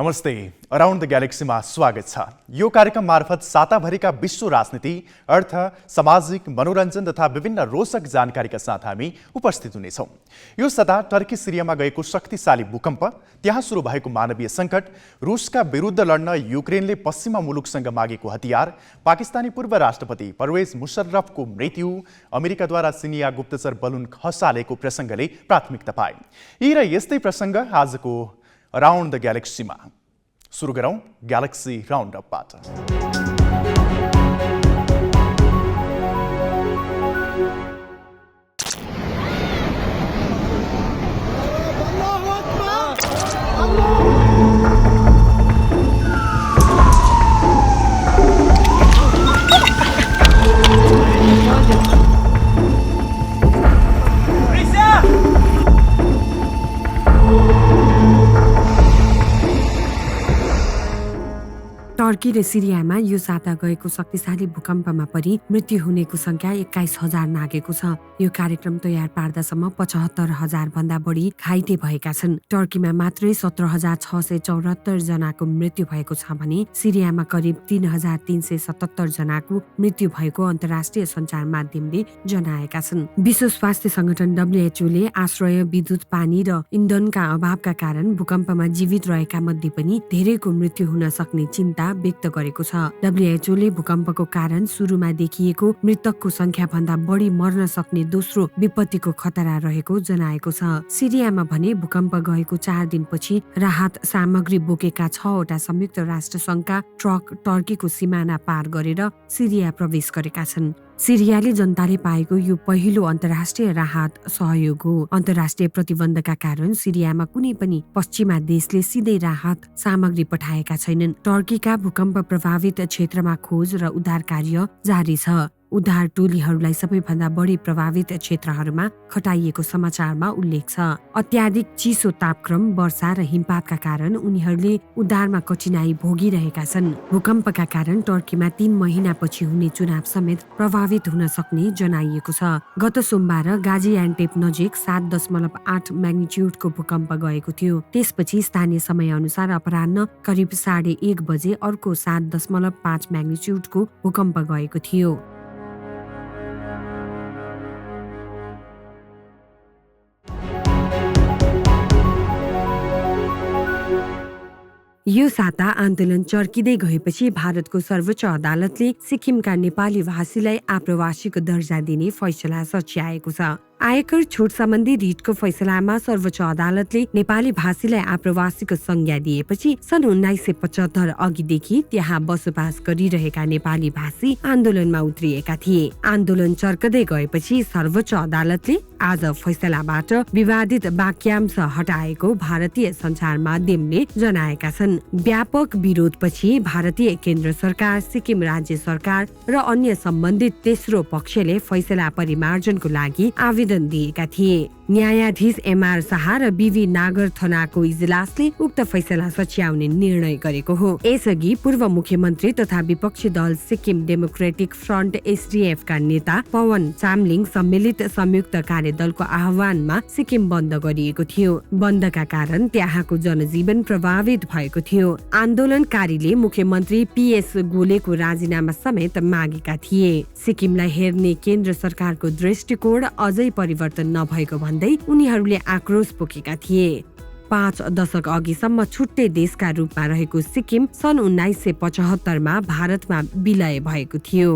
नमस्ते। Around the ग्यालेक्सीमा स्वागत छ। यो कार्यक्रम मार्फत साताभरिका विश्व राजनीति, अर्थ, सामाजिक, मनोरञ्जन तथा विभिन्न रोचक जानकारीका साथ हामी उपस्थित हुनेछौँ। यो सता टर्की सिरियामा गएको शक्तिशाली भूकम्प, त्यहाँ सुरु भएको मानवीय सङ्कट, रुसका विरुद्ध लड्न युक्रेनले पश्चिमा मुलुकसँग मागेको हतियार, पाकिस्तानी पूर्व राष्ट्रपति परवेज मुशर्रफको मृत्यु, अमेरिकाद्वारा चिनिया गुप्तचर बलुन खसालेको प्रसङ्गले प्राथमिकता पाए। यी र यस्तै प्रसङ्ग आजको अराउन्ड द ग्यालेक्सीमा। सुरु गरौँ ग्यालेक्सी राउन्ड अपबाट। टर्की र सिरियामा यो साता गएको शक्तिशाली भूकम्पमा परि मृत्यु हुनेको संख्या 21,000 नागेको छ। यो कार्यक्रम तयार पार्दासम्म 75,000 भन्दा बढी घाइते भएका छन्। टर्कीमा मात्रै 17,674 जनाको मृत्यु भएको छ भने सिरियामा करिब 3,377 जनाको मृत्यु भएको अन्तर्राष्ट्रिय सञ्चार माध्यमले जनाएका छन्। विश्व स्वास्थ्य संगठन WHO ले आश्रय, विद्युत, पानी र इन्धनका अभावका कारण भूकम्पमा जीवित रहेका मध्ये पनि धेरैको मृत्यु हुन सक्ने चिन्ता व्यक्त गरेको छ। WHO ले भूकम्पको कारण सुरुमा देखिएको मृतकको संख्या भन्दा बढी मर्न सक्ने दोस्रो विपत्तिको खतरा रहेको जनाएको छ। सिरियामा भने भूकम्प गएको 4 दिनपछि राहत सामग्री बोकेका 6वटा संयुक्त राष्ट्र संघका ट्रक टर्कीको सिमाना पार गरेर सिरिया प्रवेश गरेका छन्। सिरियाले जनताले पाएको यो पहिलो अन्तर्राष्ट्रिय राहत सहयोग हो। अन्तर्राष्ट्रिय प्रतिबन्धका कारण सिरियामा कुनै पनि पश्चिमा देशले सिधै राहत सामग्री पठाएका छैनन्। टर्कीका भूकम्प प्रभावित क्षेत्रमा खोज र उद्धार कार्य जारी छ। उद्धार टोलीहरूलाई सबैभन्दा बढी प्रभावित क्षेत्रहरूमा खटाइएको समाचारमा उल्लेख छ। अत्याधिक चिसो तापक्रम, वर्षा र हिमपातका कारण उनीहरूले उद्धारमा कठिनाई भोगिरहेका छन्। भूकम्पका कारण टर्कीमा 3 महिनापछि हुने चुनाव समेत प्रभावित हुन सक्ने जनाइएको छ। गत सोमबार गाजियान्टेप नजिक 7.8 म्याग्निट्युडको भूकम्प गएको थियो। त्यसपछि स्थानीय समय अनुसार अपराह्न करिब 1:30 बजे अर्को 7.5 म्याग्निट्युडको भूकम्प गएको थियो। यो साता आन्दोलन चर्किँदै गएपछि भारतको सर्वोच्च अदालतले सिक्किमका नेपाली भाषीलाई आप्रवासीको दर्जा दिने फैसला सच्याएको छ। आयकर छुट सम्बन्धी रिटको फैसलामा सर्वोच्च अदालतले नेपाली भाषीलाई आप्रवासीको संज्ञा दिएपछि सन् 1975 अघिदेखि त्यहाँ बसोबास गरिरहेका नेपाली भाषी आन्दोलनमा उत्रिएका थिए। आन्दोलन चर्कदै गएपछि सर्वोच्च अदालतले आज फैसलाबाट विवादित वाक्यांश हटाएको भारतीय सञ्चार माध्यमले जनाएका छन्। व्यापक विरोधपछि भारतीय केन्द्र सरकार, सिक्किम राज्य सरकार र अन्य सम्बन्धित तेस्रो पक्षले फैसला परिमार्जनको लागि आवेदन दिएका थिए। न्यायाधीश MR शाह र BV नागरथनाको इजलासले उक्त फैसला सच्याउने निर्णय गरेको हो। यसअघि पूर्व मुख्यमन्त्री तथा विपक्षी दल सिक्किम डेमोक्रेटिक फ्रन्ट SDF का नेता पवन चामलिङ सम्मिलित संयुक्त कार्यदलको आह्वानमा सिक्किम बन्द गरिएको थियो। बन्दका कारण त्यहाँको जनजीवन प्रभावित भएको थियो। आन्दोलनकारीले मुख्यमन्त्री PS गोलेको राजीनामा समेत मागेका थिए। सिक्किमलाई हेर्ने केन्द्र सरकारको दृष्टिकोण अझै परिवर्तन नभएको भन्दै उनीहरूले आक्रोश पोखेका थिए। 5 दशक अघिसम्म छुट्टै देशका रूपमा रहेको सिक्किम सन् 1975 मा भारतमा विलय भएको थियो।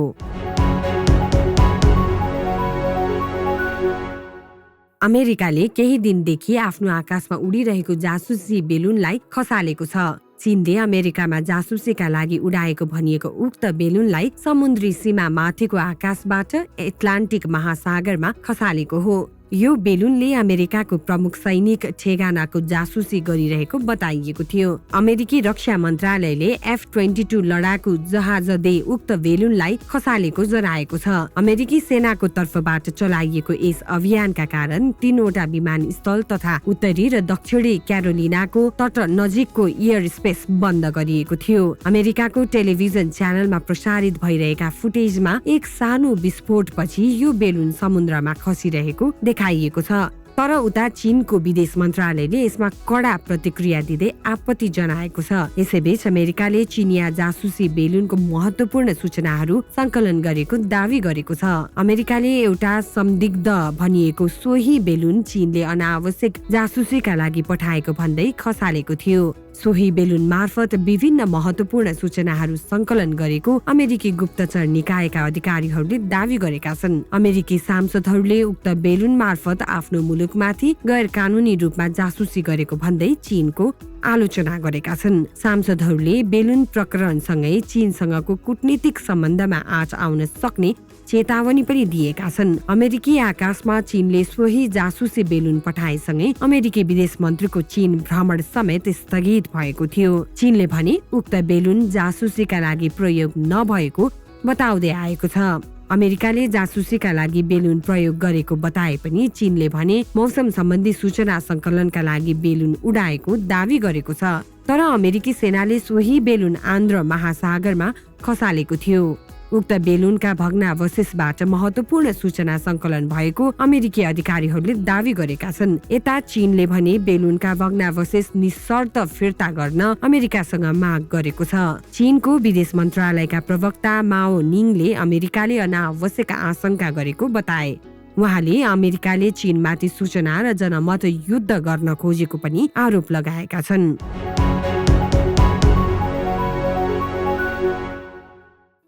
अमेरिकाले केही दिनदेखि आफ्नो आकाशमा उडिरहेको जासुसी बेलुनलाई खसालेको छ। चीनले अमेरिकामा जासुसीका लागि उडाएको भनिएको उक्त बेलुनलाई समुद्री सीमा माथिको आकाशबाट एटलान्टिक महासागरमा खसालेको हो। यो बेलुनले अमेरिकाको प्रमुख सैनिक ठेगानाको जासुसी गरिरहेको बताइएको थियो। अमेरिकी रक्षा मन्त्रालयले F-22 लडाकु जहाजले उक्त बेलुनलाई खसालेको जनाएको छ। अमेरिकी सेनाको तर्फबाट चलाइएको यस अभियानका कारण 3वटा विमानस्थल तथा उत्तरी र दक्षिणी क्यारोलिनाको तट नजिकको एयर स्पेस बन्द गरिएको थियो। अमेरिकाको टेलिभिजन च्यानलमा प्रसारित भइरहेका फुटेजमा एक सानो विस्फोटपछि यो बेलुन समुद्रमा खसिरहेको देखाइएको छ। तर उता चीनको विदेश मन्त्रालयले यसमा कडा प्रतिक्रिया दिँदै आपत्ति जनाएको छ। यसैबीच अमेरिकाले चिनिया जासुसी बेलुनको महत्वपूर्ण सूचनाहरू संकलन गरेको दावी गरेको छ। अमेरिकाले एउटा संदिग्ध भनिएको सोही बेलुन चीनले अनावश्यक जासुसीका लागि पठाएको भन्दै खसालेको थियो। सोही बेलुन मार्फत विभिन्न महत्वपूर्ण सूचनाहरू संकलन गरेको अमेरिकी गुप्तचर निकायका अधिकारीहरूले दावी गरेका छन्। अमेरिकी सांसदहरूले उक्त बेलुन मार्फत आफ्नो मुलुकमाथि गैर कानूनी रूपमा जासुसी गरेको भन्दै चीनको आलोचना गरेका छन्। सांसदहरूले बेलुन प्रकरणसँगै चीनसँगको कूटनीतिक सम्बन्धमा आँच आउन सक्ने चेतावनी पनि दिएका छन्। अमेरिकी आकाशमा चीनले सोही जासुसी बेलुन पठाएसँगै अमेरिकी विदेश मन्त्रीको चीन भ्रमण समेत स्थगित भएको थियो। चीनले भने उक्त बेलुन जासुसीका लागि प्रयोग नभएको बताउँदै आएको छ। अमेरिकाले जासुसीका लागि बेलुन प्रयोग गरेको बताए पनि चीनले भने मौसम सम्बन्धी सूचना संकलनका लागि बेलुन उडाएको दावी गरेको छ। तर अमेरिकी सेनाले सोही बेलुन आन्ध्र महासागरमा खसालेको थियो। उक्त बेलुनका भग्नावशेषबाट महत्वपूर्ण सूचना संकलन भएको अमेरिकी अधिकारीहरूले दावी गरेका छन्। यता चीनले भने बेलुनका भग्नावशेष निशर्त फिर्ता गर्न अमेरिकासँग माग गरेको छ। चीनको विदेश मन्त्रालयका प्रवक्ता माओ निङले अमेरिकाले अनावश्यक आशंका गरेको बताए। उहाँले अमेरिकाले चीनमाथि सूचना र जनमत युद्ध गर्न खोजेको पनि आरोप लगाएका छन्।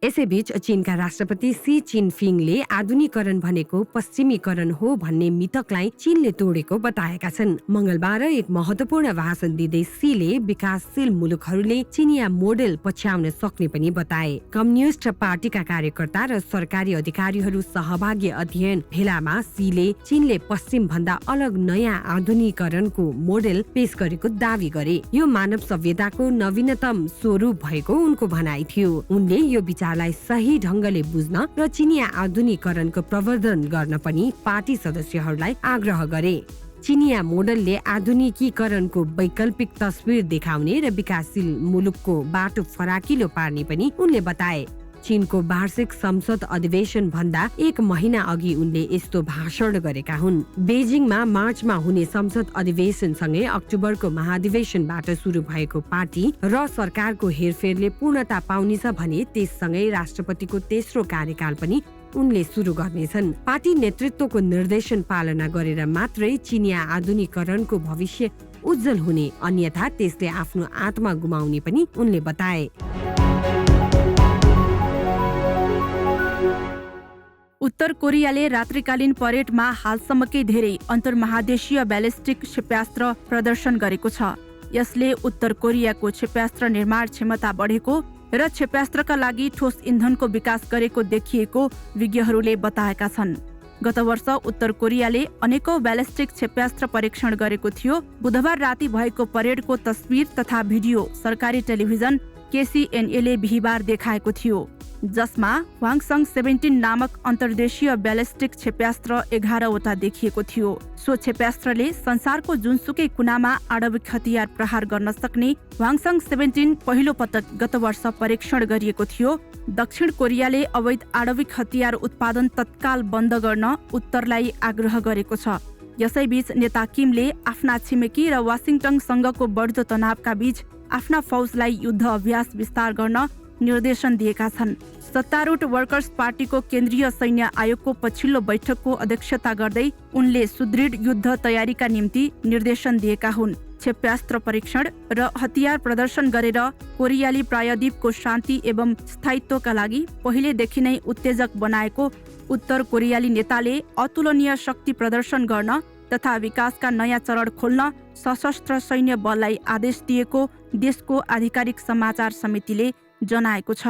यसैबीच चीनका राष्ट्रपति सी चिनफिङले आधुनिकीकरण भनेको पश्चिमीकरण हो भन्ने मिथकलाई चीनले तोडेको बताएका छन्। मंगलबार एक महत्वपूर्ण भाषण दिँदै सीले विकासशील मुलुकहरूले चिनिया मोडेल पछ्याउन सक्ने पनि बताए। कम्युनिस्ट पार्टीका कार्यकर्ता र सरकारी अधिकारीहरू सहभागी अध्ययन भेलामा सीले चीनले पश्चिम भन्दा अलग नयाँ आधुनिकीकरणको मोडेल पेश गरेको दावी गरे। यो मानव सभ्यताको नवीनतम स्वरूप भएको उनको भनाइ थियो। उनले यो लाई सही ढंगले बुझ्न र चिनिया आधुनिकीकरणको प्रवर्धन गर्न पनि पार्टी सदस्यहरूलाई आग्रह गरे। चिनिया मोडलले आधुनिकीकरणको वैकल्पिक तस्बिर देखाउने र विकासशील मुलुकको बाटो फराकिलो पार्ने पनि उनले बताए। चीनको वार्षिक संसद अधिवेशन भन्दा एक महिना अघि उनले यस्तो भाषण गरेका हुन्। बेजिङमा मार्चमा हुने संसद अधिवेशन सँगै अक्टोबरको महाधिवेशनबाट सुरु भएको पार्टी र सरकारको हेरफेरले पूर्णता पाउनेछ भने त्यससँगै राष्ट्रपतिको तेस्रो कार्यकाल पनि उनले सुरु गर्नेछन्। पार्टी नेतृत्वको निर्देशन पालना गरेर मात्रै चिनिया आधुनिकीकरणको भविष्य उज्जवल हुने, अन्यथा त्यसले आफ्नो आत्मा गुमाउने पनि उनले बताए। उत्तर कोरियाले रात्रिकालीन परेडमा हालसम्मकै धेरै अन्तर्महादेशीय ब्यालिस्टिक क्षेप्यास्त्र प्रदर्शन गरेको छ। यसले उत्तर कोरियाको क्षेप्यास्त्र निर्माण क्षमता बढेको र क्षेप्यास्त्रका लागि ठोस इन्धनको विकास गरेको देखिएको विज्ञहरूले बताएका छन्। गत वर्ष उत्तर कोरियाले अनेकौं ब्यालिस्टिक क्षेप्यास्त्र परीक्षण गरेको थियो। बुधबार राति भएको परेडको तस्बिर तथा भिडियो सरकारी टेलिभिजन KCNA बिहिबार देखाएको थियो, जसमा ह्वाङसङ 17 नामक अन्तर्देशीय ब्यालिस्टिक क्षेप्यास्त्र 11 वटा देखिएको थियो। सो क्षेप्यास्त्रले संसारको जुनसुकै कुनामा आणविक हतियार प्रहार गर्न सक्ने ह्वाङसङ 17 पहिलो पटक गत वर्ष परीक्षण गरिएको थियो। दक्षिण कोरियाले अवैध आणविक हतियार उत्पादन तत्काल बन्द गर्न उत्तरलाई आग्रह गरेको छ। यसैबीच नेता किमले आफ्ना छिमेकी र वासिङटनसँगको बढ्दो तनावका बीच आफ्ना फौजलाई युद्ध अभ्यास विस्तार गर्न निर्देशन दिएका छन्। सत्तारूढ वर्कर्स पार्टीको केन्द्रीय सैन्य आयोगको पछिल्लो बैठकको अध्यक्षता गर्दै उनले सुदृढ युद्ध तयारीका निम्ति निर्देशन दिएका हुन्। क्षेप्यास्त्र परीक्षण र हतियार प्रदर्शन गरेर कोरियाली प्रायद्वीपको शान्ति एवं स्थायित्वका लागि पहिलेदेखि नै उत्तेजक बनाएको उत्तर कोरियाली नेताले अतुलनीय शक्ति प्रदर्शन गर्न तथा विकासका नयाँ चरण खोल्न सशस्त्र सैन्य बललाई आदेश दिएको देशको आधिकारिक समाचार समितिले जनाएको छ।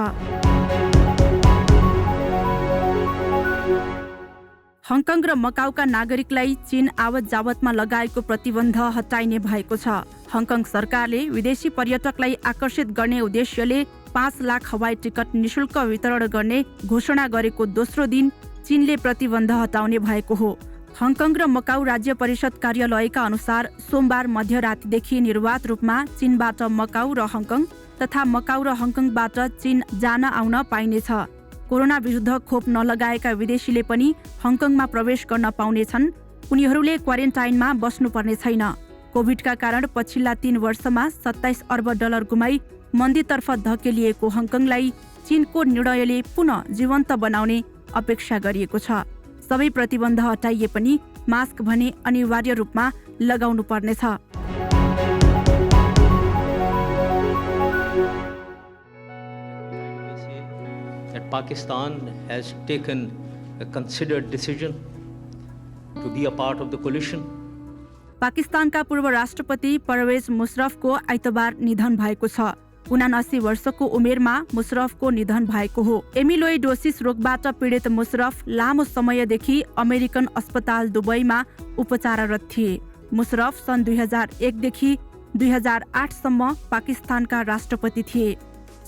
हङकङ र मकाउका नागरिकलाई चीन आवत जावतमा लगाएको प्रतिबन्ध हटाइने भएको छ। हङकङ सरकारले विदेशी पर्यटकलाई आकर्षित गर्ने उद्देश्यले 5 लाख हवाई टिकट निशुल्क वितरण गर्ने घोषणा गरेको दोस्रो दिन चीनले प्रतिबन्ध हटाउने भएको हो। हङकङ र मकाउ राज्य परिषद कार्यालयका अनुसार सोमबार मध्यरातदेखि निर्वाध रूपमा चीनबाट मकाउ र हङकङ तथा मकाउ र हङकङबाट चीन जान आउन पाइनेछ। कोरोना विरुद्ध खोप नलगाएका विदेशीले पनि हङकङमा प्रवेश गर्न पाउनेछन्। उनीहरूले क्वारेन्टाइनमा बस्नुपर्ने छैन। कोभिडका कारण पछिल्ला 3 वर्षमा 27 अर्ब डलर गुमाई मन्दीतर्फ धकेलिएको हङकङलाई चीनको निर्णयले पुनः जीवन्त बनाउने अपेक्षा गरिएको छ। सबै प्रतिबन्ध हटाइए पनि मास्क भने अनिवार्य रूपमा लगाउनु पर्नेछ। Pakistan has taken a considered decision to be a part of the coalition. पाकिस्तानका पूर्व राष्ट्रपति परवेज मुशर्रफको आइतबार निधन भएको छ। 79 वर्षको उमेरमा मुशर्रफको निधन भएको हो। एमिलोइडोसिस रोगबाट पीडित मुशर्रफ लामो समयदेखि अमेरिकन अस्पताल दुबईमा उपचाररत थिए। मुशर्रफ सन् 2001 देखि 2008 सम्म पाकिस्तानका राष्ट्रपति थिए।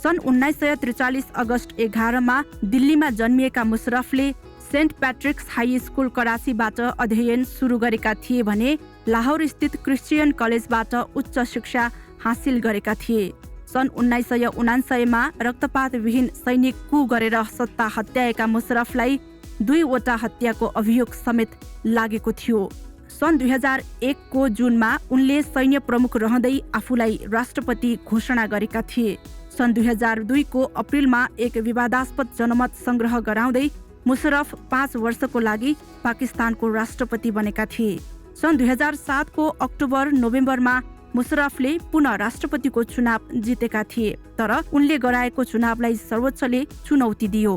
सन् 1943 अगस्त 11 मा दिल्लीमा जन्मिएका मुशर्रफले सेन्ट प्याट्रिक्स हाई स्कुल कराचीबाट अध्ययन सुरु गरेका थिए भने लाहोर स्थित क्रिस्चियन कलेजबाट उच्च शिक्षा हासिल गरेका थिए। सन् 1979 मा रक्तपातविहीन सैनिक कू गरेर सत्ता हत्याएका मुशर्रफलाई 2 वटा हत्याको अभियोग समेत लागेको थियो। सन् 2001 को जुनमा उनले सैन्य प्रमुख रहँदै आफूलाई राष्ट्रपति घोषणा गरेका थिए। सन् 2002 को अप्रिलमा एक विवादास्पद जनमत संग्रह गराउँदै मुशर्रफ 5 वर्षको लागि पाकिस्तानको राष्ट्रपति बनेका थिए। सन् 2007 को अक्टोबर नोभेम्बरमा मुशर्रफले पुनः राष्ट्रपतिको चुनाव जितेका थिए, तर उनले गराएको चुनावलाई सर्वोच्चले चुनौती दियो।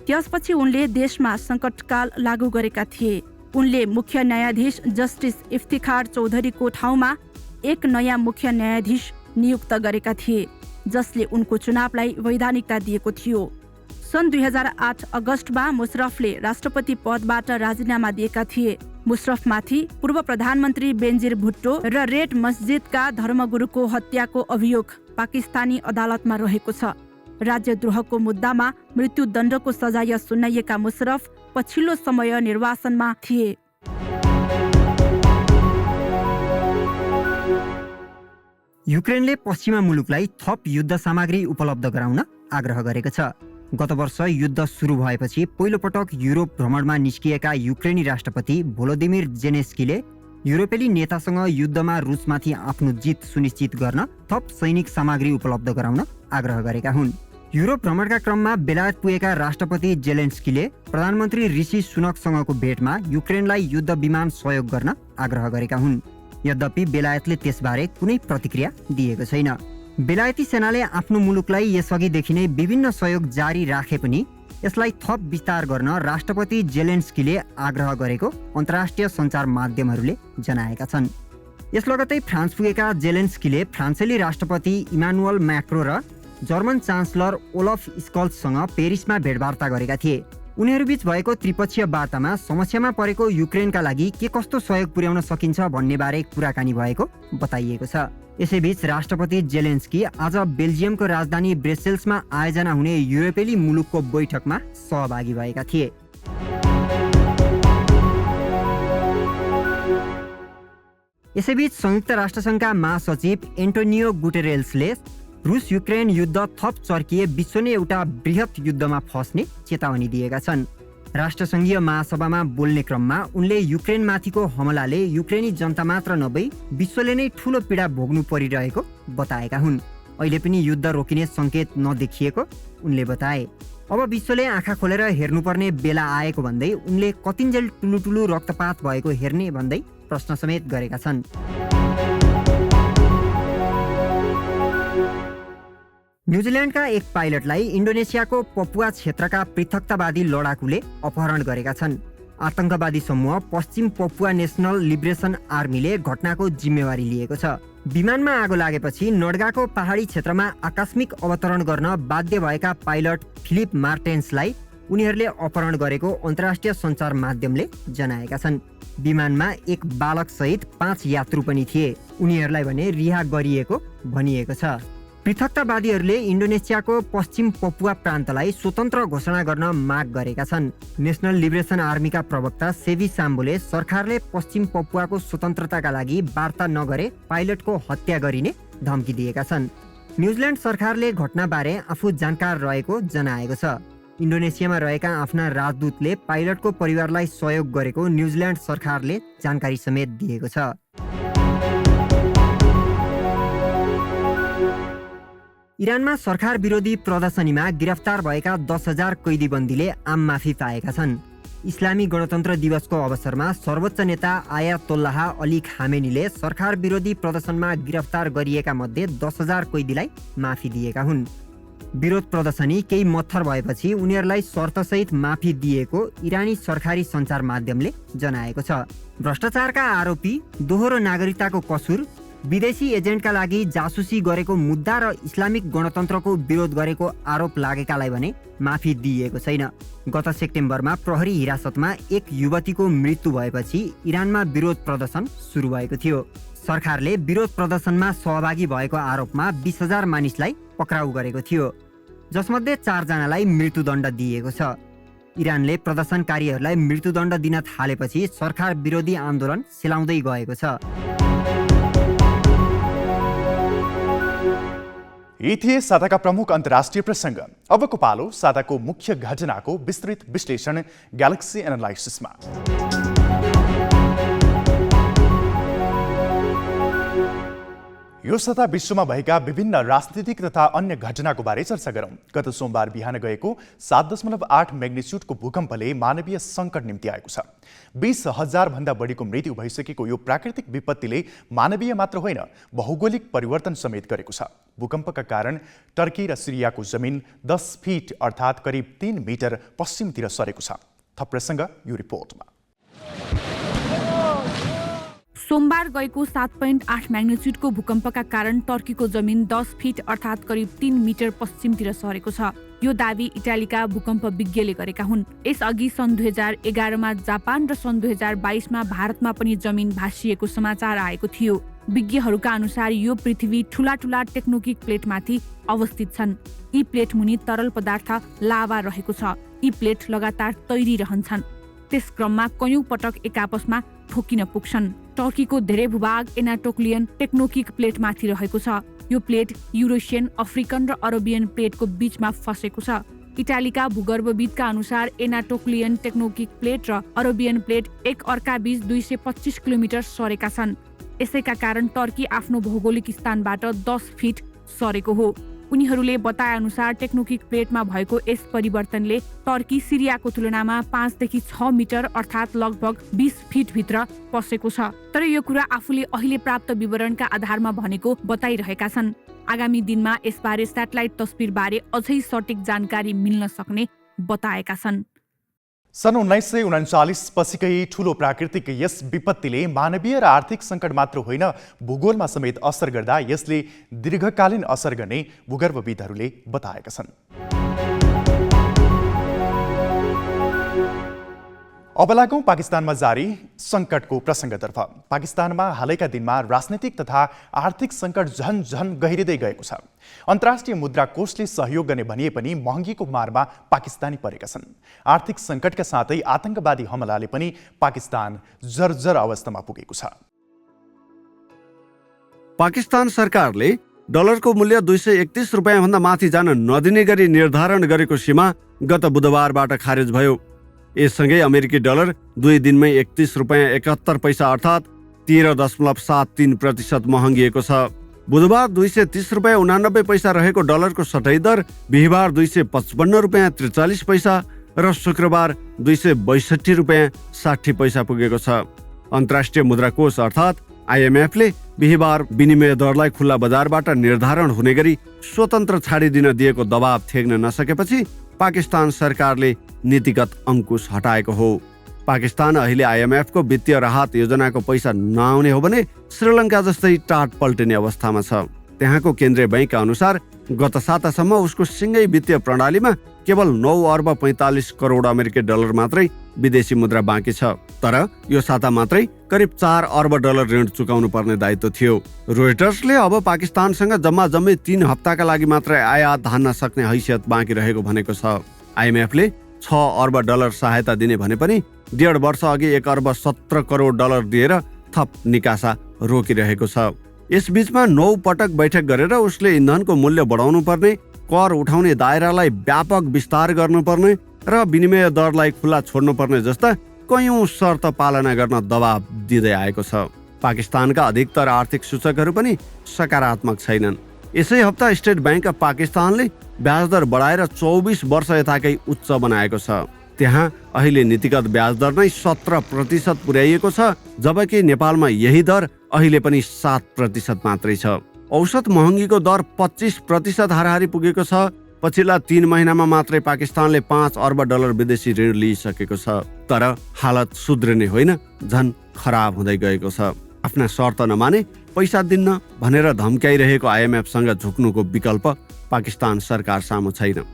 त्यसपछि उनले देशमा सङ्कटकाल लागू गरेका थिए। उनले मुख्य न्यायाधीश जस्टिस इफ्तिखार चौधरीको ठाउँमा एक नयाँ मुख्य न्यायाधीश नियुक्त गरेका थिए, जसले उनको चुनावलाई वैधानिकता दिएको थियो। सन् 2008 अगस्टमा मुशर्रफले राष्ट्रपति पदबाट राजीनामा दिएका थिए। मुशर्रफमाथि पूर्व प्रधानमन्त्री बेनजीर भुट्टो र रेड मस्जिदका धर्मगुरुको हत्याको अभियोग पाकिस्तानी अदालतमा रहेको छ। राज्यद्रोहको मुद्दामा मृत्युदण्डको सजाय सुनाइएका मुशर्रफ पछिल्लो समय निर्वासनमा थिए। युक्रेनले पश्चिमा मुलुकलाई थप युद्ध सामग्री उपलब्ध गराउन आग्रह गरेको छ। गत वर्ष युद्ध सुरु भएपछि पहिलो पटक युरोप भ्रमणमा निस्किएका युक्रेनी राष्ट्रपति भोलोदिमिर जेलेन्स्कीले युरोपेली नेतासँग युद्धमा रुसमाथि आफ्नो जित सुनिश्चित गर्न थप सैनिक सामग्री उपलब्ध गराउन आग्रह गरेका हुन्। युरोप भ्रमणका क्रममा बेलायत पुगेका राष्ट्रपति जेलेन्स्कीले प्रधानमन्त्री ऋषि सुनकसँगको भेटमा युक्रेनलाई युद्ध विमान सहयोग गर्न आग्रह गरेका हुन्। यद्यपि बेलायतले त्यसबारे कुनै प्रतिक्रिया दिएको छैन। बेलायती सेनाले आफ्नो मुलुकलाई यसअघिदेखि नै विभिन्न सहयोग जारी राखे पनि यसलाई थप विस्तार गर्न राष्ट्रपति जेलेन्स्कीले आग्रह गरेको अन्तर्राष्ट्रिय सञ्चार माध्यमहरूले जनाएका छन्। यस लगत्तै फ्रान्स पुगेका जेलेन्स्कीले फ्रान्सेली राष्ट्रपति इमानुएल म्याक्रो र जर्मन चान्सलर ओलफ स्कल्ससँग पेरिसमा भेटवार्ता गरेका थिए। उनीहरूबीच भएको त्रिपक्षीय वार्तामा समस्यामा परेको युक्रेनका लागि के कस्तो सहयोग पुर्याउन सकिन्छ भन्ने बारे कुराकानी भएको बताइएको छ। यसैबीच राष्ट्रपति जेलेन्स्की आज बेल्जियमको राजधानी ब्रसेल्समा आयोजना हुने युरोपेली मुलुकको बैठकमा सहभागी भएका थिए। यसैबीच संयुक्त राष्ट्रसङ्घका महासचिव एन्टोनियो गुटेरेल्सले रुस युक्रेन युद्ध थप चर्किए विश्व नै एउटा बृहत युद्धमा फस्ने चेतावनी दिएका छन्। राष्ट्रसङ्घीय महासभामा बोल्ने क्रममा उनले युक्रेनमाथिको हमलाले युक्रेनी जनता मात्र नभई विश्वले नै ठूलो पीडा भोग्नु परिरहेको बताएका हुन्। अहिले पनि युद्ध रोकिने सङ्केत नदेखिएको उनले बताए। अब विश्वले आँखा खोलेर हेर्नुपर्ने बेला आएको भन्दै उनले कतिन्जेल ठुलो रक्तपात भएको हेर्ने भन्दै प्रश्न समेत गरेका छन्। न्युजिल्यान्डका एक पाइलटलाई इन्डोनेसियाको पपुवा क्षेत्रका पृथकतावादी लडाकुले अपहरण गरेका छन्। आतंकवादी समूह पश्चिम पपुवा नेसनल लिबरेसन आर्मीले घटनाको जिम्मेवारी लिएको छ। विमानमा आगो लागेपछि नड्गाको पहाडी क्षेत्रमा आकस्मिक अवतरण गर्न बाध्य भएका पाइलट फिलिप मार्टेन्सलाई उनीहरूले अपहरण गरेको अन्तर्राष्ट्रिय सञ्चार माध्यमले जनाएका छन्। विमानमा एक बालक सहित 5 यात्रु पनि थिए। उनीहरूलाई भने रिहा गरिएको भनिएको छ। पृथकतावादीहरूले इन्डोनेसियाको पश्चिम पपुवा प्रान्तलाई स्वतन्त्र घोषणा गर्न माग गरेका छन्। नेसनल लिबरेसन आर्मीका प्रवक्ता सेवी साम्बोले सरकारले पश्चिम पपुवाको स्वतन्त्रताका लागि वार्ता नगरे पाइलटको हत्या गरिने धम्की दिएका छन्। न्युजिल्यान्ड सरकारले घटनाबारे आफू जानकार रहेको जनाएको छ। इन्डोनेसियामा रहेका आफ्ना राजदूतले पाइलटको परिवारलाई सहयोग गरेको न्युजिल्यान्ड सरकारले जानकारी समेत दिएको छ। इरानमा सरकार विरोधी प्रदर्शनीमा गिरफ्तार भएका 10,000 कैदीबन्दीले आम माफी पाएका छन्। इस्लामी गणतन्त्र दिवसको अवसरमा सर्वोच्च नेता आयातोल्लाह अली खामेनीले सरकार विरोधी प्रदर्शनमा गिरफ्तार गरिएका मध्ये 10,000 कैदीलाई माफी दिएका हुन्। विरोध प्रदर्शनी केही मत्थर भएपछि उनीहरूलाई शर्तसहित माफी दिएको इरानी सरकारी सञ्चार माध्यमले जनाएको छ। भ्रष्टाचारका आरोपी, दोहोरो नागरिकताको कसुर, विदेशी एजेन्टका लागि जासुसी गरेको मुद्दा र इस्लामिक गणतन्त्रको विरोध गरेको आरोप लागेकालाई भने माफी दिइएको छैन। गत सेप्टेम्बरमा प्रहरी हिरासतमा एक युवतीको मृत्यु भएपछि इरानमा विरोध प्रदर्शन सुरु भएको थियो। सरकारले विरोध प्रदर्शनमा सहभागी भएको आरोपमा 20,000 मानिसलाई पक्राउ गरेको थियो, जसमध्ये 4 जनालाई मृत्युदण्ड दिएको छ। इरानले प्रदर्शनकारीहरूलाई मृत्युदण्ड दिन थालेपछि सरकार विरोधी आन्दोलन सेलाउँदै गएको छ। यी थिए साताका प्रमुख अन्तर्राष्ट्रिय प्रसङ्ग। अबको पालो साताको मुख्य घटनाको विस्तृत विश्लेषण ग्यालेक्सी एनालाइसिसमा। यो साता विश्वमा भएका विभिन्न राजनीतिक तथा अन्य घटनाको बारे चर्चा गरौँ। गत सोमबार बिहान गएको 7.8 म्याग्निच्युडको भूकम्पले मानवीय सङ्कट निम्ति आएको छ। 20,000 भन्दा बढीको मृत्यु भइसकेको यो प्राकृतिक विपत्तिले मानवीय मात्र होइन, भौगोलिक परिवर्तन समेत गरेको छ। भूकम्पका कारण टर्की र सिरियाको जमिन 10 फिट अर्थात् करिब 3 मिटर पश्चिमतिर सरेको छ। थप प्रसङ्ग यो रिपोर्टमा। सोमबार गएको 7.8 म्याग्निच्युडको भूकम्पका कारण टर्कीको जमिन 10 फिट अर्थात् करिब 3 मिटर पश्चिमतिर सरेको छ। यो दावी इटालीका भूकम्प विज्ञले गरेका हुन्। यसअघि सन् 2011मा जापान र सन् 2022मा भारतमा पनि जमिन भासिएको समाचार आएको थियो। विज्ञहरूका अनुसार यो पृथ्वी ठूला ठूला टेक्टोनिक प्लेटमाथि अवस्थित छन्। यी प्लेट मुनि तरल पदार्थ लाभा रहेको छ। यी प्लेट लगातार तैरिरहन्छन्। त्यस क्रममा कयौं पटक एकापसमा ठोकिन पुग्छन्। टर्कीको धेरै भूभाग एनाटोलियन टेक्टोनिक प्लेटमाथि रहेको छ। यो प्लेट युरेसियन, अफ्रिकन र अरबियन प्लेटको बीचमा फसेको छ। इटालीका भूगर्भविदका अनुसार एनाटोलियन टेक्टोनिक प्लेट र अरबियन प्लेट एक अर्का बीच 225 किलोमिटर सरेका छन्। यसैका कारण टर्की आफ्नो भौगोलिक स्थानबाट 10 फिट सरेको हो। उनीहरूले बताए अनुसार टेक्टोनिक प्लेटमा भएको यस परिवर्तनले टर्की सिरियाको तुलनामा 5 देखि 6 मिटर अर्थात् लगभग 20 फिट भित्र पसेको छ। तर यो कुरा आफूले अहिले प्राप्त विवरणका आधारमा भनेको बताइरहेका छन्। आगामी दिनमा यसबारे स्याटेलाइट तस्बिरबारे अझै सटिक जानकारी मिल्न सक्ने बताएका छन्। सन् 1939 पछिकै ठूलो प्राकृतिक यस विपत्तिले मानवीय र आर्थिक सङ्कट मात्र होइन, भूगोलमा समेत असर गर्दा यसले दीर्घकालीन असर गर्ने भूगर्भविदहरूले बताएका छन्। अब लागौँ पाकिस्तानमा जारी सङ्कटको प्रसङ्गतर्फ। पाकिस्तानमा हालैका दिनमा राजनीतिक तथा आर्थिक सङ्कट झन झन गहिरिँदै गएको छ। अन्तर्राष्ट्रिय मुद्रा कोषले सहयोग गर्ने भनिए पनि महँगीको मारमा पाकिस्तानी परेका छन्। आर्थिक सङ्कटका साथै आतंकवादी हमलाले पनि पाकिस्तान जर्जर अवस्थामा पुगेको छ। पाकिस्तान सरकारले डलरको मूल्य 231 रुपियाँभन्दा माथि जान नदिने गरी निर्धारण गरेको सीमा गत बुधबारबाट खारेज भयो। यससँगै अमेरिकी डलर 2 दिनमै 31 रुपियाँ 71 पैसा अर्थात् 13.73% महँगिएको छ। बुधबार 230 रुपियाँ 89 पैसा रहेको डलरको सट्टै दर बिहिबार 255 रुपियाँ 43 पैसा र शुक्रबार 262 रुपियाँ 60 पैसा पुगेको छ। अन्तर्राष्ट्रिय मुद्रा कोष अर्थात् आइएमएफले बिहिबार विनिमय दरलाई खुल्ला बजारबाट निर्धारण हुने गरी स्वतन्त्र छाडिदिन दिएको दबाव थेग्न नसकेपछि पाकिस्तान सरकारले नीतिगत अंकुश हटाएको हो। पाकिस्तान अहिले आइएमएफको वित्तीय राहत योजनाको पैसा नआउने हो भने श्रीलङ्का जस्तै टाट पल्टिने अवस्थामा छ। त्यहाँको केन्द्रीय बैंकका अनुसार गत सातासम्म उसको सिँगै वित्तीय प्रणालीमा केवल 9 अर्ब 45 करोड अमेरिकी डलर मात्रै विदेशी मुद्रा बाँकी छ। तर यो साता मात्रै करिब 4 अर्ब डलर ऋण चुकाउनु पर्ने दायित्व थियो। रोइटर्सले अब पाकिस्तानसँग जम्मा जम्मै 3 हप्ताका लागि मात्रै आयात धान्न सक्ने हैसियत बाँकी रहेको भनेको छ। आइएमएफले 6 अर्ब डलर सहायता दिने भने पनि 1.5 वर्ष अघि 1 अर्ब 17 करोड डलर दिएर थप निकासा रोकिरहेको छ। यसबीचमा 9 पटक बैठक गरेर उसले इन्धनको मूल्य बढाउनु पर्ने, कर उठाउने दायरालाई व्यापक विस्तार गर्नुपर्ने र विनिमय दरलाई खुला छोड्नुपर्ने जस्ता कयौं शर्त पालना गर्न दबाब दिँदै आएको छ। पाकिस्तानका अधिकतर आर्थिक सूचकहरू पनि सकारात्मक छैनन्। यसै हप्ता स्टेट बैंक अफ पाकिस्तानले ब्याजदर बढाएर 24 वर्ष यताकै उच्च बनाएको छ। त्यहाँ अहिले नीतिगत ब्याजदर नै 17% पुर्याइएको छ, जबकि नेपालमा यही दर अहिले पनि 7% मात्रै छ। औसत महँगीको दर 25% हाराहारी पुगेको छ। पछिल्ला 3 महिनामा मात्रै पाकिस्तानले 5 अर्ब डलर विदेशी ऋण लिइसकेको छ। तर हालत सुध्रिने होइन, झन खराब हुँदै गएको छ। आफ्ना शर्त नमाने पैसा दिन्न भनेर धम्काइरहेको IMFसँग झुक्नुको विकल्प पाकिस्तान सरकार सामु छैन।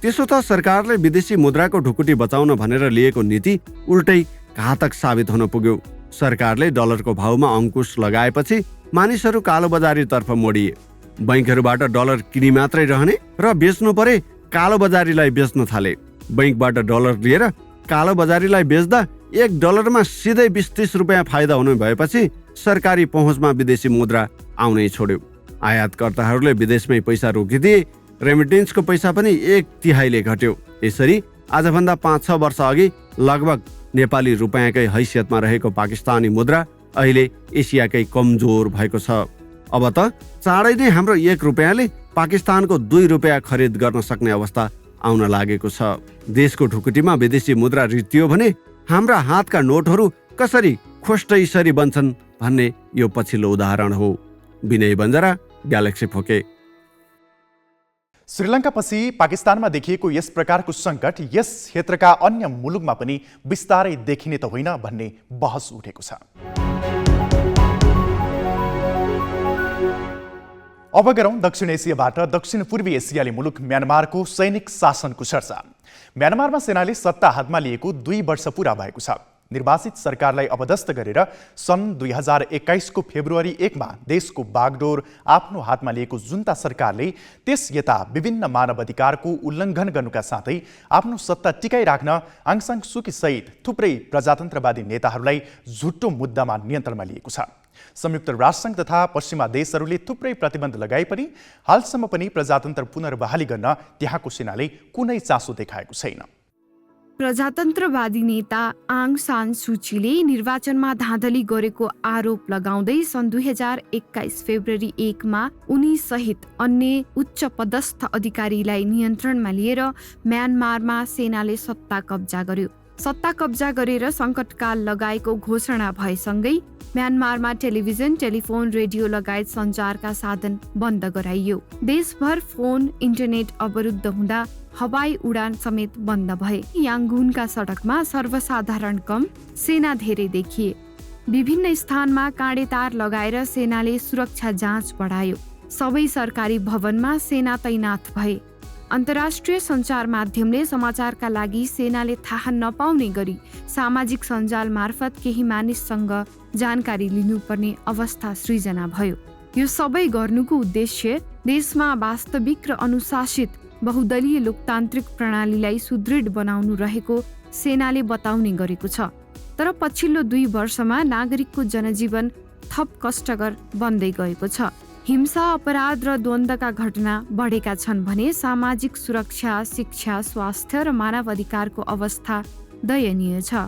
त्यसो त सरकारले विदेशी मुद्राको ढुकुटी बचाउन भनेर लिएको नीति उल्टै घातक साबित हुन पुग्यो। सरकारले डलरको भाउमा अंकुश लगाएपछि मानिसहरू कालोबजारीतर्फ मोडिए। बैंकहरूबाट डलर किनी मात्रै रहने र बेच्नु परे कालोबजारीलाई बेच्न थाले। बैंकबाट डलर लिएर कालोबजारीलाई बेच्दा 1 डलरमा सिधै 20-30 रुपियाँ फाइदा हुने भएपछि सरकारी पहुँचमा विदेशी मुद्रा आउनै छोड्यो। आयातकर्ताहरूले विदेशमै पैसा रोकिदिए, रेमिटेन्सको पैसा पनि 1/3 घट्यो। यसरी आजभन्दा 5-6 वर्ष अघि लगभग नेपाली रुपियाँकै हैसियतमा रहेको पाकिस्तानी मुद्रा अहिले एसियाकै कमजोर भएको छ। अब त चाँडै नै हाम्रो 1 रुपियाँले पाकिस्तानको 2 रुपियाँ खरिद गर्न सक्ने अवस्था आउन लागेको छ। देशको ढुकुटीमा विदेशी मुद्रा रित्तियो भने हाम्रा हातका नोटहरू कसरी खोस्टैसरी बन्छन् भन्ने यो पछिल्लो उदाहरण हो। विनय बन्जारा, ग्यालेक्सी फोके। श्रीलङ्कापछि पाकिस्तानमा देखिएको यस प्रकारको सङ्कट यस क्षेत्रका अन्य मुलुकमा पनि बिस्तारै देखिने त होइन भन्ने बहस उठेको छ। अब गरौँ दक्षिण एसियाबाट दक्षिण पूर्वी एसियाली मुलुक म्यानमारको सैनिक शासनको चर्चा। म्यानमारमा सेनाले सत्ता हातमा लिएको 2 वर्ष पुरा भएको छ। निर्वाचित सरकारलाई अपदस्थ गरेर सन् 2021 को फेब्रुअरी 1 मा देशको बागडोर आफ्नो हातमा लिएको जुन्ता सरकारले त्यस यता विभिन्न मानवाधिकारको उल्लङ्घन गर्नुका साथै आफ्नो सत्ता टिकाइराख्न आङ सान सुकी सहित थुप्रै प्रजातन्त्रवादी नेताहरूलाई झुट्टो मुद्दामा नियन्त्रणमा लिएको छ। संयुक्त राष्ट्रसङ्घ तथा पश्चिमा देशहरूले थुप्रै प्रतिबन्ध लगाए पनि हालसम्म पनि प्रजातन्त्र पुनर्बहाली गर्न त्यहाँको सेनाले कुनै चासो देखाएको छैन। प्रजातन्त्रवादी नेता आङ सान सुचीले निर्वाचनमा धाँधली गरेको आरोप लगाउँदै सन् 2021 फेब्रुअरी 1 मा उनी सहित अन्य उच्च पदस्थ अधिकारीलाई नियन्त्रणमा लिएर म्यानमारमा सेनाले सत्ता कब्जा गर्यो। सत्ता कब्जा गरेर सङ्कटकाल लगाएको घोषणा भएसँगै म्यानमारमा टेलिभिजन, टेलिफोन, रेडियो लगायत सञ्चारका साधन बन्द गराइयो। देशभर फोन, इन्टरनेट अवरुद्ध हुँदा हवाई उडान समेत बन्द भए। याङ्गुनका सडकमा सर्वसाधारण कम, सेना धेरै देखिए। विभिन्न स्थानमा काँडेतार लगाएर सेनाले सुरक्षा जाँच बढायो। सबै सरकारी भवनमा सेना तैनाथ भए। अन्तर्राष्ट्रिय सञ्चार माध्यमले समाचारका लागि सेनाले थाहा नपाउने गरी सामाजिक सञ्जाल मार्फत केही मानिससँग जानकारी लिनुपर्ने अवस्था सृजना भयो। यो सबै गर्नुको उद्देश्य देशमा वास्तविक र अनुशासित बहुदलीय लोकतान्त्रिक प्रणालीलाई सुदृढ बनाउनु रहेको सेनाले बताउने गरेको छ। तर पछिल्लो 2 वर्षमा नागरिकको जनजीवन थप कष्टकर बन्दै गएको छ। हिंसा, अपराध र द्वन्द्वका घटना बढेका छन् भने सामाजिक सुरक्षा, शिक्षा, स्वास्थ्य र मानव अधिकारको अवस्था दयनीय छ।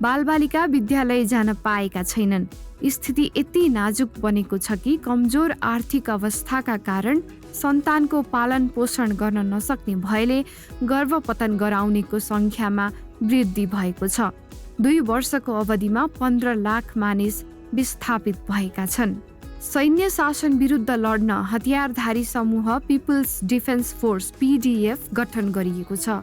बालबालिका विद्यालय जान पाएका छैनन्। स्थिति यति नाजुक बनेको छ कि कमजोर आर्थिक अवस्थाका कारण सन्तानको पालन पोषण गर्न नसक्ने भएले गर्भपतन गराउनेको सङ्ख्यामा वृद्धि भएको छ। 2 वर्षको अवधिमा 15 लाख मानिस विस्थापित भएका छन्। सैन्य शासन विरुद्ध लड्न हतियारधारी समूह पिपल्स डिफेन्स फोर्स PDF गठन गरिएको छ,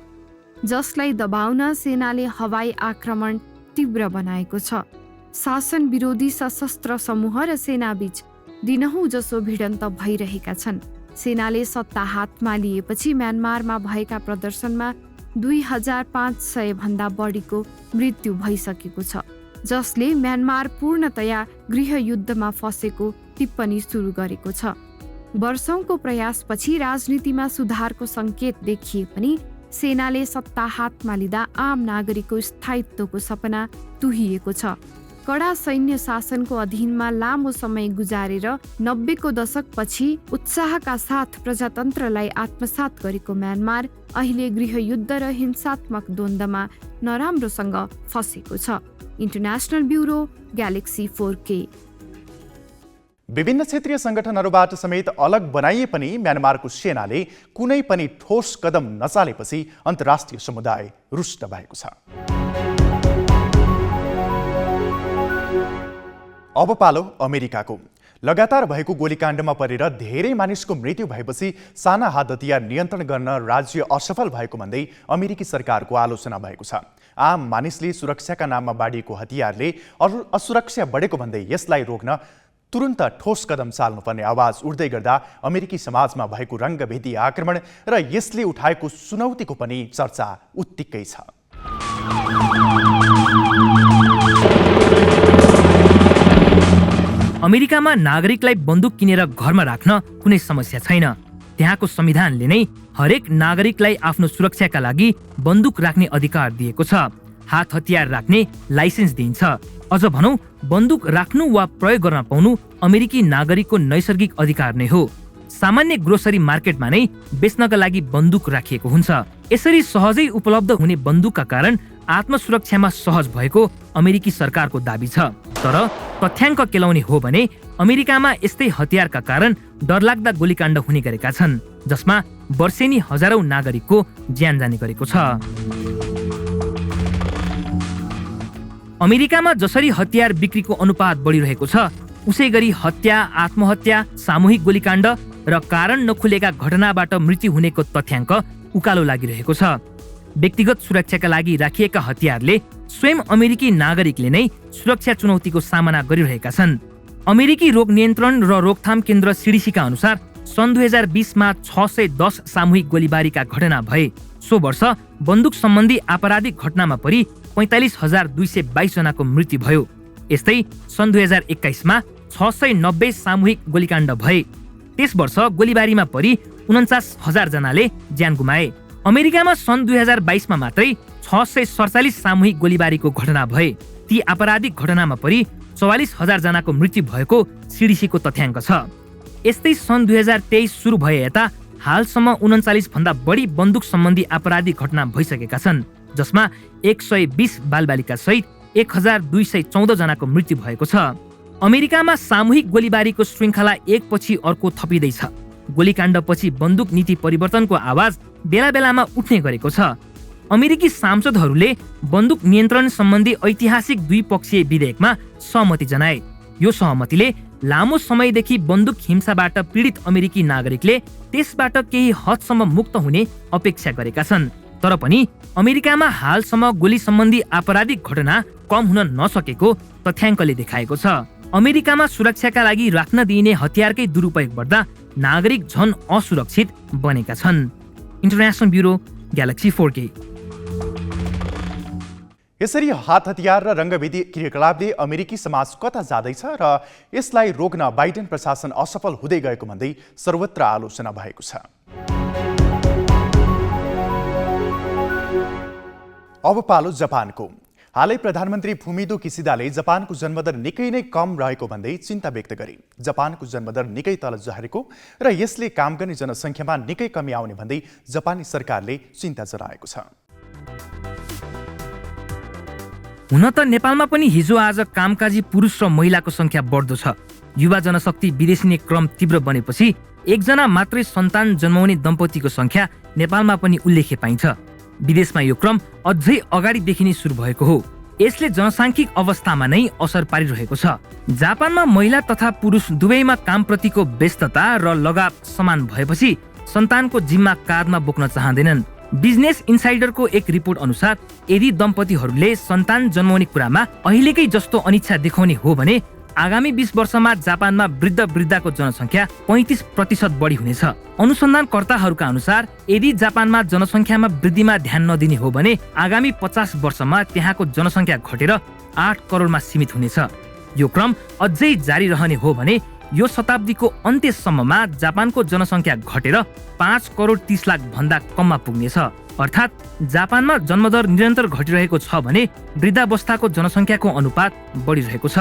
जसलाई दबाउन सेनाले हवाई आक्रमण तीव्र बनाएको छ। शासन विरोधी सशस्त्र समूह र सेनाबीच दिनहुँ जसो भिडन्त भइरहेका छन्। सेनाले सत्ता हातमा लिएपछि म्यानमारमा भएका प्रदर्शनमा 2500 भन्दा बढीको मृत्यु भइसकेको छ, जसले म्यानमार पूर्णतया गृहयुद्धमा फसेको टिप्पणी सुरु गरेको छ। वर्षौंको प्रयासपछि राजनीतिमा सुधारको सङ्केत देखिए पनि सेनाले सत्ता हातमा लिँदा आम नागरिकको स्थायित्वको सपना तुहिएको छ। कडा सैन्य शासनको अधीनमा लामो समय गुजारेर 90 को दशकपछि उत्साहका साथ प्रजातन्त्रलाई आत्मसात गरेको म्यानमार अहिले गृहयुद्ध र हिंसात्मक द्वन्द्वमा नराम्रोसँग फसेको छ। International bureau, galaxy 4K। विभिन्न क्षेत्रीय संगठनहरूबाट समेत अलग बनाइए पनि म्यानमारको सेनाले कुनै पनि ठोस कदम नचालेपछि अन्तर्राष्ट्रिय समुदाय रुष्ट भएको छ। अब पालो अमेरिकाको। लगातार भएको गोलीकाण्डमा परेर धेरै मानिसको मृत्यु भएपछि साना हात हतियार नियन्त्रण गर्न राज्य असफल भएको भन्दै अमेरिकी सरकारको आलोचना भएको छ। आम मानिसले सुरक्षाका नाममा बाँडिएको हतियारले असुरक्षा बढेको भन्दै यसलाई रोक्न तुरुन्त ठोस कदम चाल्नुपर्ने आवाज उठ्दै गर्दा अमेरिकी समाजमा भएको रङ्गभेदी आक्रमण र यसले उठाएको चुनौतीको पनि चर्चा उत्तिकै छ। अमेरिकामा नागरिकलाई बन्दुक किनेर घरमा राख्न कुनै समस्या छैन। त्यहाँको संविधानले नै हरेक नागरिकलाई आफ्नो सुरक्षाका लागि बन्दुक राख्ने अधिकार दिएको छ। हात हतियार राख्ने लाइसेन्स दिइन्छ। अझ भनौं, बन्दुक राख्नु वा प्रयोग गर्न पाउनु अमेरिकी नागरिकको नैसर्गिक अधिकार नै हो। सामान्य ग्रोसरी मार्केटमा नै बेच्नका लागि बन्दुक राखिएको हुन्छ। यसरी सहजै उपलब्ध हुने बन्दुकका कारण आत्मसुरक्षामा सहज भएको अमेरिकी सरकारको दाबी छ। तर तथ्याङ्क केलाउने हो भने अमेरिकामा यस्तै हतियारका कारण डरलाग्दा गोलीकाण्ड हुने गरेका छन्, जसमा वर्षेनी हजारौं नागरिकको ज्यान जाने गरेको छ। अमेरिकामा जसरी हतियार बिक्रीको अनुपात बढिरहेको छ, उसै गरी हत्या, आत्महत्या, सामूहिक गोलीकाण्ड र कारण नखुलेका घटनाबाट मृत्यु हुनेको तथ्याङ्क उकालो लागिरहेको छ। व्यक्तिगत सुरक्षाका लागि राखिएका हतियारले स्वयं अमेरिकी नागरिकले नै सुरक्षा चुनौतीको सामना गरिरहेका छन्। अमेरिकी रोग नियन्त्रण र रोकथाम केन्द्र CDCका अनुसार सन् 2020 मा 610 सामूहिक गोलीबारीका घटना भए। सो वर्ष बन्दुक सम्बन्धी आपराधिक घटनामा परि 45,222 जनाको मृत्यु भयो। यस्तै सन् 2021 मा 690 सामूहिक गोलीकाण्ड भए। त्यस वर्ष गोलीबारीमा परि 49,000 जनाले ज्यान गुमाए। अमेरिकामा सन् 2022 मा मात्रै 647 सामूहिक गोलीबारीको घटना भए। ती आपराधिक घटनामा परि 44,000 जनाको मृत्यु भएको CDCको तथ्याङ्क छ। यस्तै सन् 2023 सुरु भए यता हालसम्म 39 भन्दा बढी बन्दुक सम्बन्धी आपराधिक घटना भइसकेका छन्, जसमा 120 बालबालिका सहित 1214 जनाको मृत्यु भएको छ। अमेरिकामा सामूहिक गोलीबारीको श्रृङ्खला एकपछि अर्को थपिँदैछ। गोलीकाण्डपछि बन्दुक नीति परिवर्तनको आवाज बेला बेलामा उठ्ने गरेको छ। अमेरिकी सांसदहरूले बन्दुक नियन्त्रण सम्बन्धी ऐतिहासिक द्विपक्षीय विधेयकमा सहमति जनाए। यो सहमतिले लामो समयदेखि बन्दुक हिंसाबाट पीडित अमेरिकी नागरिकले त्यसबाट केही हदसम्म मुक्त हुने अपेक्षा गरेका छन्। तर पनि अमेरिकामा हालसम्म गोली सम्बन्धी आपराधिक घटना कम हुन नसकेको तथ्याङ्कले देखाएको छ। अमेरिकामा सुरक्षाका लागि राख्न दिइने हतियारकै दुरुपयोग गर्दा नागरिक झन असुरक्षित बनेका छन्। International bureau, galaxy 4K। यसरी हात हतियार र रङ्गभेदी क्रियाकलापले अमेरिकी समाज कता जाँदैछ र यसलाई रोक्न बाइडेन प्रशासन असफल हुँदै गएको भन्दै सर्वत्र आलोचना भएको छ। अब पालो जापानको। हालै प्रधानमन्त्री फुमिदो किसिदाले जापानको जन्मदर निकै नै कम रहेको भन्दै चिन्ता व्यक्त गरे। जापानको जन्मदर निकै तल झरेको र यसले काम गर्ने जनसङ्ख्यामा निकै कमी आउने भन्दै जापानी सरकारले चिन्ता जनाएको छ। हुन त नेपालमा पनि हिजो आज कामकाजी पुरुष र महिलाको संख्या बढ्दो छ। युवा जनशक्ति विदेशिने क्रम तीव्र बनेपछि एकजना मात्रै सन्तान जन्माउने दम्पतिको संख्या नेपालमा पनि उल्लेख्य पाइन्छ। विदेशमा यो क्रम अझै अगाडिदेखि नै सुरु भएको हो। यसले जनसाङ्ख्यिक अवस्थामा नै असर पारिरहेको छ। जापानमा महिला तथा पुरुष दुवैमा कामप्रतिको व्यस्तता र लगाव समान भएपछि सन्तानको जिम्मा काँधमा बोक्न चाहँदैनन्। बिजनेस इन्साइडरको एक रिपोर्ट अनुसार यदि दम्पतिहरूले सन्तान जन्माउने कुरामा अहिलेकै जस्तो अनिच्छा देखाउने हो भने आगामी 20 वर्षमा जापानमा वृद्ध वृद्धाको जनसङ्ख्या 35% बढी हुनेछ। अनुसन्धानकर्ताहरूका अनुसार यदि जापानमा जनसङ्ख्यामा वृद्धिमा ध्यान नदिने हो भने आगामी 50 वर्षमा त्यहाँको जनसङ्ख्या घटेर 8 करोडमा सीमित हुनेछ। यो क्रम अझै जारी रहने हो भने यो शताब्दीको अन्त्यसम्ममा जापानको जनसङ्ख्या घटेर 5 करोड 30 लाख भन्दा कममा पुग्नेछ। अर्थात् जापानमा जन्मदर निरन्तर घटिरहेको छ भने वृद्धावस्थाको जनसङ्ख्याको अनुपात बढिरहेको छ।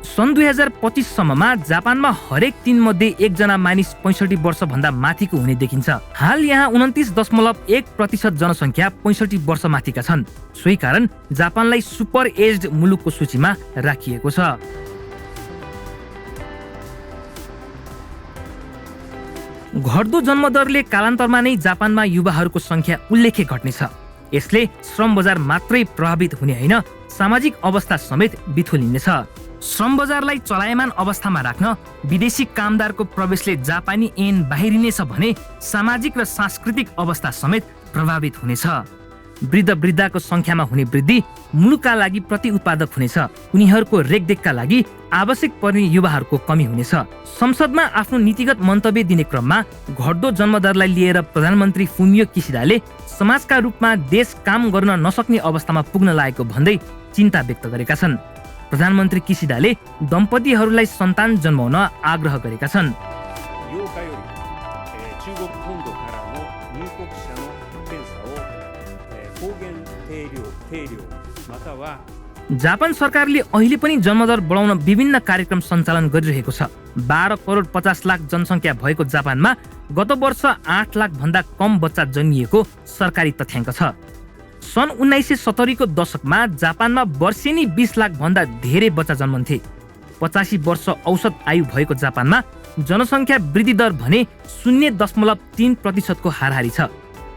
सन् 2025 सम्ममा जापानमा हरेक 3 मध्ये 1 जना मानिस 65 वर्षभन्दा माथिको हुने देखिन्छ। हाल यहाँ 29.1% जनसङ्ख्या 65 वर्ष माथिका छन्। सोही कारण जापानलाई सुपर एज्ड मुलुकको सूचीमा राखिएको छ। घट्दो जन्मदरले कालान्तरमा नै जापानमा युवाहरूको संख्या उल्लेख्य घट्नेछ। यसले श्रम बजार मात्रै प्रभावित हुने होइन, सामाजिक अवस्था समेत बिथोलिनेछ। श्रम बजारलाई चलायमान अवस्थामा राख्न विदेशी कामदारको प्रवेशले जापानी ऐन बाहिरिनेछ भने सामाजिक र सांस्कृतिक अवस्था समेत प्रभावित हुनेछ। वृद्धको संख्यामा हुने वृद्धि मुलुकका लागि प्रति उत्पादक हुनेछ। उनीहरूको रेखदेखका लागि आवश्यक पर्ने युवाहरूको कमी हुनेछ। संसदमा आफ्नो नीतिगत मन्तव्य दिने क्रममा घट्दो जन्मदरलाई लिएर प्रधानमन्त्री फुमियो किसिडाले समाजका रूपमा देश काम गर्न नसक्ने अवस्थामा पुग्न लागेको भन्दै चिन्ता व्यक्त गरेका छन्। प्रधानमन्त्री किसिडाले दम्पतिहरूलाई सन्तान जन्माउन आग्रह गरेका छन्। जापान सरकारले अहिले पनि जन्मदर बढाउन विभिन्न कार्यक्रम सञ्चालन गरिरहेको छ। 12 करोड 50 लाख जनसङ्ख्या भएको जापानमा गत वर्ष 8 लाख भन्दा कम बच्चा जन्मिएको सरकारी तथ्याङ्क छ। सन् 1970 को दशकमा जापानमा वर्षेनी 20 लाख भन्दा धेरै बच्चा जन्मन्थे। 85 वर्ष औसत आयु भएको जापानमा जनसङ्ख्या वृद्धि दर भने 0.3% को हाराहारी छ।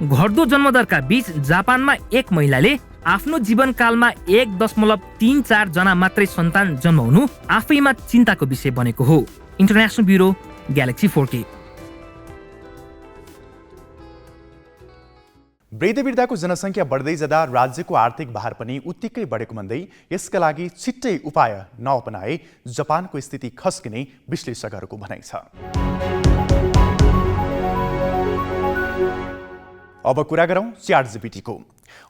घट्दो जन्मदरका बीच जापानमा एक महिलाले आफ्नो जीवनकालमा 1.34 जना मात्रै सन्तान जन्माउनु आफैमा चिन्ताको विषय बनेको हो। International bureau, galaxy 4K। वृद्धको जनसङ्ख्या बढ्दै जाँदा राज्यको आर्थिक भार पनि उत्तिकै बढेको भन्दै यसका लागि छिट्टै उपाय नअपनाए जापानको स्थिति खस्किने विश्लेषकहरूको भनाइ छ। अब कुरा गरौँ ChatGPT-को।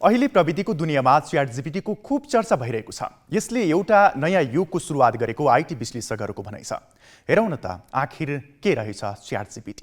अहिले प्रविधिको दुनियाँमा ChatGPT-को खूब चर्चा भइरहेको छ। यसले एउटा नयाँ युगको सुरुवात गरेको IT विश्लेषकहरूको भनाइ छ। हेरौँ न त आखिर के रहेछ ChatGPT।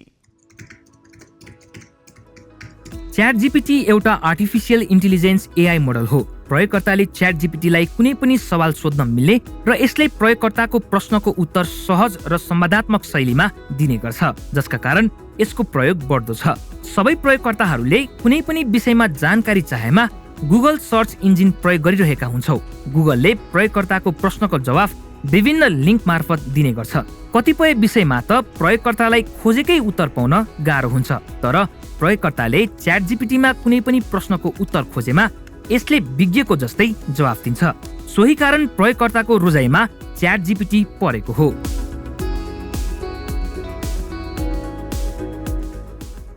ChatGPT एउटा आर्टिफिसियल इन्टेलिजेन्स AI मोडल हो। प्रयोगकर्ताले ChatGPT-लाई कुनै पनि सवाल सोध्न मिल्ने र यसले प्रयोगकर्ताको प्रश्नको उत्तर सहज र संवादात्मक शैलीमा दिने गर्छ, जसका कारण यसको प्रयोग बढ्दो छ। सबै प्रयोगकर्ताहरूले कुनै पनि विषयमा जानकारी चाहेमा गुगल सर्च इन्जिन प्रयोग गरिरहेका हुन्छौ। गुगलले प्रयोगकर्ताको प्रश्नको जवाफ विभिन्न लिङ्क मार्फत दिने गर्छ। कतिपय विषयमा त प्रयोगकर्तालाई खोजेकै उत्तर पाउन गाह्रो हुन्छ, तर प्रयोगकर्ताले ChatGPT-मा कुनै पनि प्रश्नको उत्तर खोजेमा यसले विज्ञको जस्तै जवाफ दिन्छ। सोही कारण प्रयोगकर्ताको रोजाइमा ChatGPT परेको हो।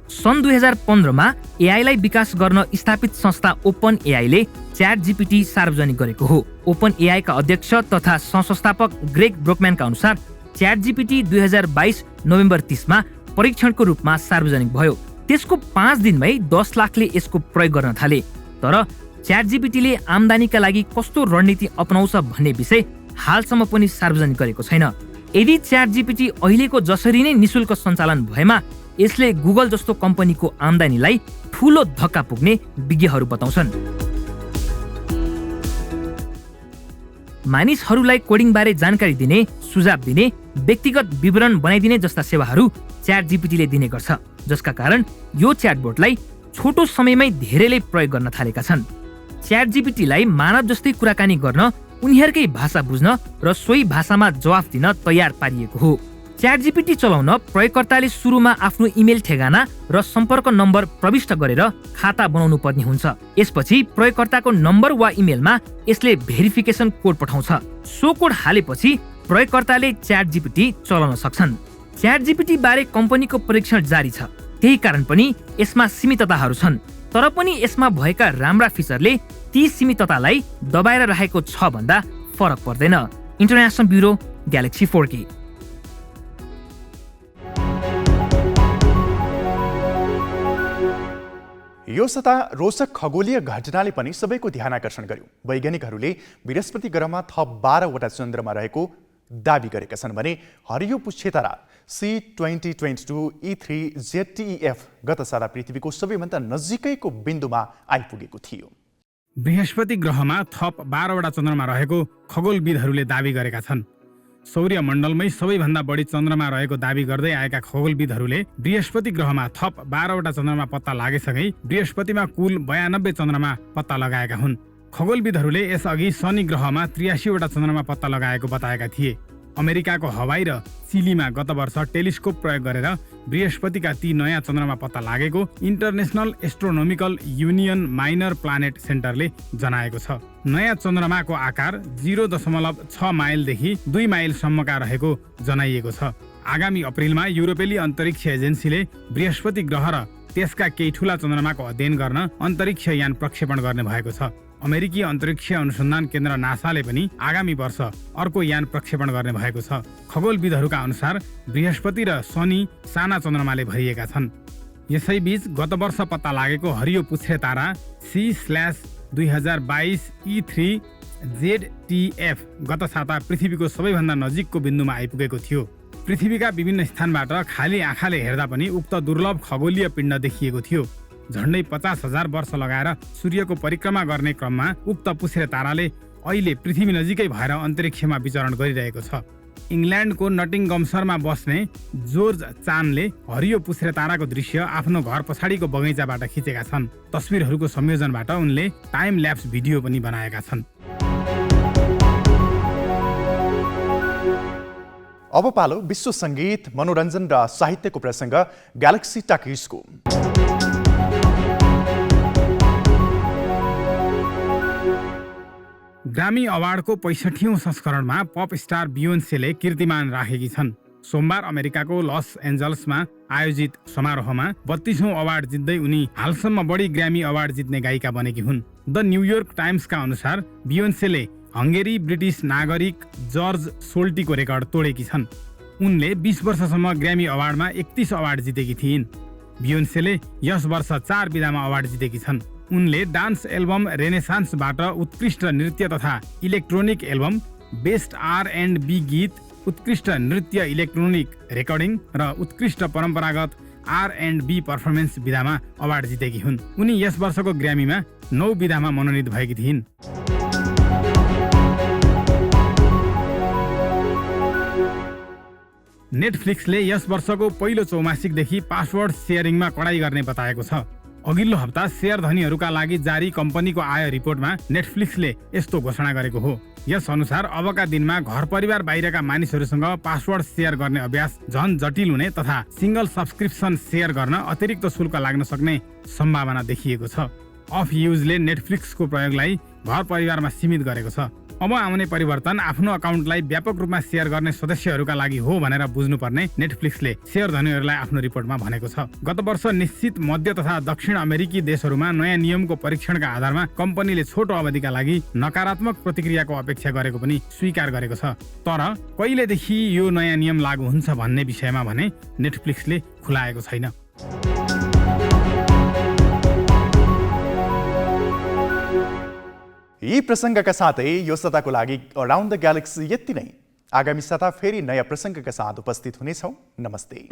सन् 2015 AI-लाई विकास गर्न स्थापित संस्था ओपन AI-ले ChatGPT सार्वजनिक गरेको हो। ओपन AI-का अध्यक्ष तथा सहसंस्थापक ग्रेग ब्रोकम्यानका अनुसार ChatGPT 2022 नोभेम्बर 30 परीक्षणको रूपमा सार्वजनिक भयो। त्यसको 5 दिनमै 10 लाखले यसको प्रयोग गर्न थाले। तर ChatGPT-ले आम्दानीका लागि कस्तो रणनीति अपनाउँछ भन्ने विषय हालसम्म पनि सार्वजनिक गरेको छैन। यदि ChatGPT अहिलेको जसरी नै निशुल्क सञ्चालन भएमा यसले गुगल जस्तो कम्पनीको आम्दानीलाई ठूलो धक्का पुग्ने विज्ञहरू बताउँछन्। मानिसहरूलाई कोडिङ बारे जानकारी दिने, सुझाव दिने, व्यक्तिगत विवरण बनाइदिने जस्ता सेवाहरू ChatGPT-ले दिने गर्छ, जसका कारण यो च्याटबोटलाई छोटो समयमै धेरैले प्रयोग गर्न थालेका छन्। ChatGPT-लाई मानव जस्तै कुराकानी गर्न, उनीहरूकै भाषा बुझ्न र सोही भाषामा जवाफ दिन तयार पारिएको हो। ChatGPT चलाउन प्रयोगकर्ताले सुरुमा आफ्नो इमेल ठेगाना र सम्पर्क नम्बर प्रविष्ट गरेर खाता बनाउनु पर्ने हुन्छ। यसपछि प्रयोगकर्ताको नम्बर वा इमेलमा यसले भेरिफिकेसन कोड पठाउँछ। सो कोड हालेपछि प्रयोगकर्ताले ChatGPT चलाउन सक्छन्। ChatGPT बारे कम्पनीको परीक्षण जारी छ, त्यही कारण पनि यसमा सीमितताहरू छन्। तर पनि यसमा भएका राम्रा फिचरले ती सीमिततालाई दबाएर राखेको छ भन्दा फरक पर्दैन। International bureau, galaxy 4K। यो सता रोचक खगोलीय घटनाले पनि सबैको ध्यान आकर्षण गर्यो। वैज्ञानिकहरूले बृहस्पति ग्रहमा थप 12 वटा चन्द्रमा रहेको दावी गरेका छन् भने हरियो पुच्छे तारा C2022 E3ZTEF गत साता पृथ्वीको सबैभन्दा नजिकैको बिन्दुमा आइपुगेको थियो। बृहस्पति ग्रहमा थप 12वटा चन्द्रमा रहेको खगोलविदहरूले दावी गरेका छन्। सौर्यमण्डलमै सबैभन्दा बढी चन्द्रमा रहेको दावी गर्दै आएका खगोलविदहरूले बृहस्पति ग्रहमा थप 12वटा चन्द्रमा पत्ता लागेसँगै बृहस्पतिमा कुल 92 चन्द्रमा पत्ता लगाएका हुन्। खगोलविदहरूले यसअघि शनि ग्रहमा 83वटा चन्द्रमा पत्ता लगाएको बताएका थिए। अमेरिकाको हवाई र चिलीमा गत वर्ष टेलिस्कोप प्रयोग गरेर बृहस्पतिका ती नयाँ चन्द्रमा पत्ता लागेको international astronomical union minor planet सेन्टरले जनाएको छ। नयाँ चन्द्रमाको आकार 0.6 माइलदेखि 2 माइलसम्मका रहेको जनाइएको छ। आगामी अप्रिलमा युरोपेली अन्तरिक्ष एजेन्सीले बृहस्पति ग्रह र त्यसका केही ठूला चन्द्रमाको अध्ययन गर्न अन्तरिक्ष यान प्रक्षेपण गर्ने भएको छ। अमेरिकी अन्तरिक्ष अनुसन्धान केन्द्र नासाले पनि आगामी वर्ष अर्को यान प्रक्षेपण गर्ने भएको छ। खगोलविदहरूका अनुसार बृहस्पति र शनि साना चन्द्रमाले भरिएका छन्। यसैबीच गत वर्ष पत्ता लागेको हरियो पुच्छ्रे तारा C/2022 E3ZTEF गत साता पृथ्वीको सबैभन्दा नजिकको बिन्दुमा आइपुगेको थियो। पृथ्वीका विभिन्न स्थानबाट खाली आँखाले हेर्दा पनि उक्त दुर्लभ खगोलीय पिण्ड देखिएको थियो। झन्डै 50,000 वर्ष लगाएर सूर्यको परिक्रमा गर्ने क्रममा उक्त पुच्छ्रे ताराले अहिले पृथ्वी नजिकै भएर अन्तरिक्षमा विचरण गरिरहेको छ। इङ्ल्यान्डको नटिङगमसरमा बस्ने जोर्ज चानले हरियो पुच्छ्रे ताराको दृश्य आफ्नो घर पछाडिको बगैँचाबाट खिचेका छन्। तस्विरहरूको संयोजनबाट उनले टाइम ल्याप्स भिडियो पनि बनाएका छन्। अब पालो विश्व सङ्गीत, मनोरञ्जन र साहित्यको प्रसङ्ग ग्यालेक्सी टकिजको। ग्रामी अवार्डको 65औं संस्करणमा पप स्टार बियोन्सेले कीर्तिमान राखेकी छन्। सोमबार अमेरिकाको लस एन्जल्समा आयोजित समारोहमा 32औं अवार्ड जित्दै उनी हालसम्म बढी ग्रामी अवार्ड जित्ने गायिका बनेकी हुन्। द न्युयोर्क टाइम्सका अनुसार बियोन्सेले हङ्गेरी ब्रिटिस नागरिक जर्ज सोल्टीको रेकर्ड तोडेकी छन्। उनले 20 वर्षसम्म ग्रामी अवार्डमा 31 अवार्ड जितेकी थिइन्। बियोन्सेले यस वर्ष 4 विधामा अवार्ड जितेकी छन्। उनले डान्स एल्बम रेनेसान्सबाट उत्कृष्ट नृत्य तथा इलेक्ट्रोनिक एल्बम, बेस्ट R&B गीत, उत्कृष्ट नृत्य इलेक्ट्रोनिक रेकर्डिङ र उत्कृष्ट परम्परागत R&B पर्फर्मेन्स विधामा अवार्ड जितेकी हुन्। उनी यस वर्षको ग्रामीमा 9 विधामा मनोनित भएकी थिइन्। नेटफ्लिक्सले यस वर्षको पहिलो चौमासिकदेखि पासवर्ड सेयरिङमा कडाई गर्ने बताएको छ। अघिल्लो हप्ता शेयर धनीहरूका लागि जारी कम्पनीको आय रिपोर्टमा नेटफ्लिक्सले यस्तो घोषणा गरेको हो। यस अनुसार अबका दिनमा घर परिवार बाहिरका मानिसहरूसँग पासवर्ड सेयर गर्ने अभ्यास झन जटिल हुने तथा सिंगल सब्सक्रिप्सन सेयर गर्न अतिरिक्त शुल्क लाग्न सक्ने सम्भावना देखिएको छ। अफ युजले नेटफ्लिक्सको प्रयोगलाई घर परिवारमा सीमित गरेको छ। अब आउने परिवर्तन आफ्नो अकाउन्टलाई व्यापक रूपमा सेयर गर्ने सदस्यहरूका लागि हो भनेर बुझ्नुपर्ने नेटफ्लिक्सले शेयर धनीहरूलाई आफ्नो रिपोर्टमा भनेको छ। गत वर्ष निश्चित मध्य तथा दक्षिण अमेरिकी देशहरूमा नयाँ नियमको परीक्षणका आधारमा कम्पनीले छोटो अवधिका लागि नकारात्मक प्रतिक्रियाको अपेक्षा गरेको पनि स्वीकार गरेको छ। तर कहिलेदेखि यो नयाँ नियम लागू हुन्छ भन्ने विषयमा भने नेटफ्लिक्सले खुलाएको छैन। यी प्रसङ्गका साथै यो साताको लागि अराउन्ड द ग्यालेक्सी यति नै। आगामी साता फेरि नयाँ प्रसङ्गका साथ उपस्थित हुनेछौँ। नमस्ते।